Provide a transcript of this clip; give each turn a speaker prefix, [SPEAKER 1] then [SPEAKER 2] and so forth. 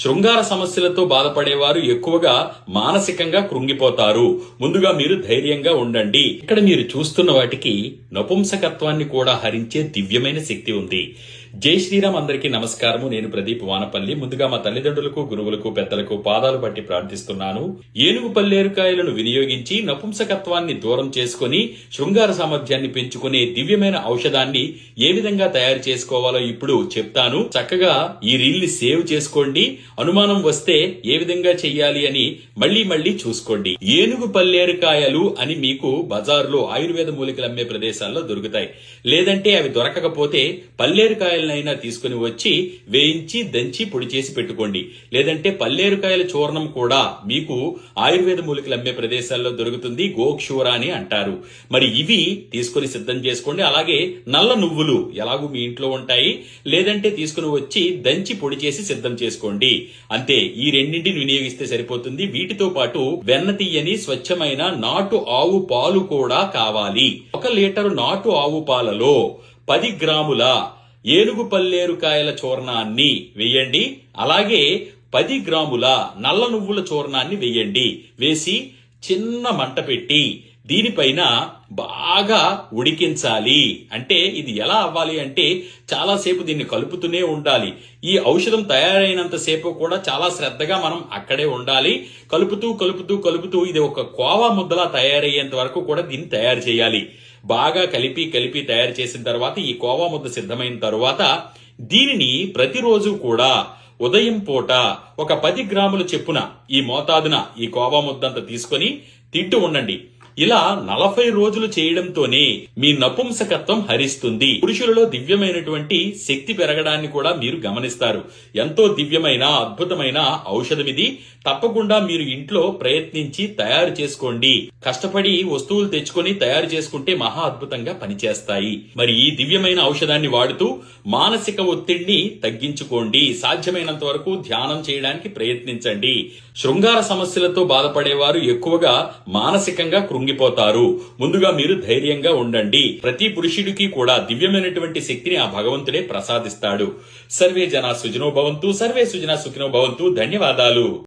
[SPEAKER 1] శృంగార సమస్యలతో బాధపడేవారు ఎక్కువగా మానసికంగా కృంగిపోతారు. ముందుగా మీరు ధైర్యంగా ఉండండి. ఇక్కడ మీరు చూస్తున్న వాటికి నపుంసకత్వాన్ని కూడా హరించే దివ్యమైన శక్తి ఉంది. జై శ్రీరామ్. అందరికీ నమస్కారము. నేను ప్రదీప్ వానపల్లి. ముందుగా మా తల్లిదండ్రులకు, గురువులకు, పెద్దలకు పాదాలు పట్టి ప్రార్థిస్తున్నాను. ఏనుగు పల్లేరుకాయలను వినియోగించి నపుంసకత్వాన్ని దూరం చేసుకుని శృంగార సామర్థ్యాన్ని పెంచుకునే దివ్యమైన ఔషధాన్ని ఏ విధంగా తయారు చేసుకోవాలో ఇప్పుడు చెప్తాను. చక్కగా ఈ రీల్ ని సేవ్ చేసుకోండి. అనుమానం వస్తే ఏ విధంగా చెయ్యాలి అని మళ్ళీ చూసుకోండి. ఏనుగు పల్లేరుకాయలు అని మీకు బజార్లో ఆయుర్వేద మూలికలు అమ్మే ప్రదేశాల్లో దొరుకుతాయి. లేదంటే అవి దొరకకపోతే పల్లేరుకాయలనైనా తీసుకుని వచ్చి వేయించి దంచి పొడి చేసి పెట్టుకోండి. లేదంటే పల్లేరుకాయల చూర్ణం కూడా మీకు ఆయుర్వేద మూలికలు అమ్మే ప్రదేశాల్లో దొరుకుతుంది. గోక్షూర అని అంటారు. మరి ఇవి తీసుకుని సిద్ధం చేసుకోండి. అలాగే నల్ల నువ్వులు ఎలాగూ మీ ఇంట్లో ఉంటాయి. లేదంటే తీసుకుని వచ్చి దంచి పొడి చేసి సిద్ధం చేసుకోండి. అంతే. ఈ రెండింటిని వినియోగిస్తే సరిపోతుంది. వీటితో పాటు వెన్న తీయని స్వచ్ఛమైన నాటు ఆవు పాలు కూడా కావాలి. 1 లీటరు నాటు ఆవు పాలలో 10 గ్రాముల ఏనుగు పల్లేరుకాయల చూర్ణాన్ని వేయండి. అలాగే 10 గ్రాముల నల్ల నువ్వుల చూర్ణాన్ని వేయండి. వేసి చిన్న మంట పెట్టి దీనిపైన బాగా ఉడికించాలి. అంటే ఇది ఎలా అవ్వాలి అంటే చాలాసేపు దీన్ని కలుపుతూనే ఉండాలి. ఈ ఔషధం తయారైనంత సేపు కూడా చాలా శ్రద్ధగా మనం అక్కడే ఉండాలి. కలుపుతూ ఇది ఒక కోవా ముద్దలా తయారయ్యేంత వరకు కూడా దీన్ని తయారు చేయాలి. బాగా కలిపి తయారు చేసిన తర్వాత ఈ కోవా ముద్ద సిద్ధమైన తర్వాత దీనిని ప్రతిరోజు కూడా ఉదయం పూట ఒక 10 గ్రాముల చెప్పున ఈ మోతాదున ఈ కోవా ముద్దంతా తీసుకొని తింటూ ఉండండి. ఇలా 40 రోజులు చేయడంతోనే మీ నపుంసకత్వం హరిస్తుంది. పురుషులలో దివ్యమైనటువంటి శక్తి పెరగడాన్ని కూడా మీరు గమనిస్తారు. ఎంతో దివ్యమైన అద్భుతమైన ఔషధం ఇది. తప్పకుండా మీరు ఇంట్లో ప్రయత్నించి తయారు చేసుకోండి. కష్టపడి వస్తువులు తెచ్చుకొని తయారు చేసుకుంటే మహా అద్భుతంగా పనిచేస్తాయి. మరి ఈ దివ్యమైన ఔషధాన్ని వాడుతూ మానసిక ఒత్తిడిని తగ్గించుకోండి. సాధ్యమైనంత వరకు ధ్యానం చేయడానికి ప్రయత్నించండి. శృంగార సమస్యలతో బాధపడేవారు ఎక్కువగా మానసికంగా కృంగిపోతారు. ముందుగా మీరు ధైర్యంగా ఉండండి. ప్రతి పురుషుడికి కూడా దివ్యమైనటువంటి శక్తిని ఆ భగవంతుడే ప్రసాదిస్తాడు. సర్వే జనా సుఖినో భవంతు. సర్వే సుజనా సుఖినో భవంతు. ధన్యవాదాలు.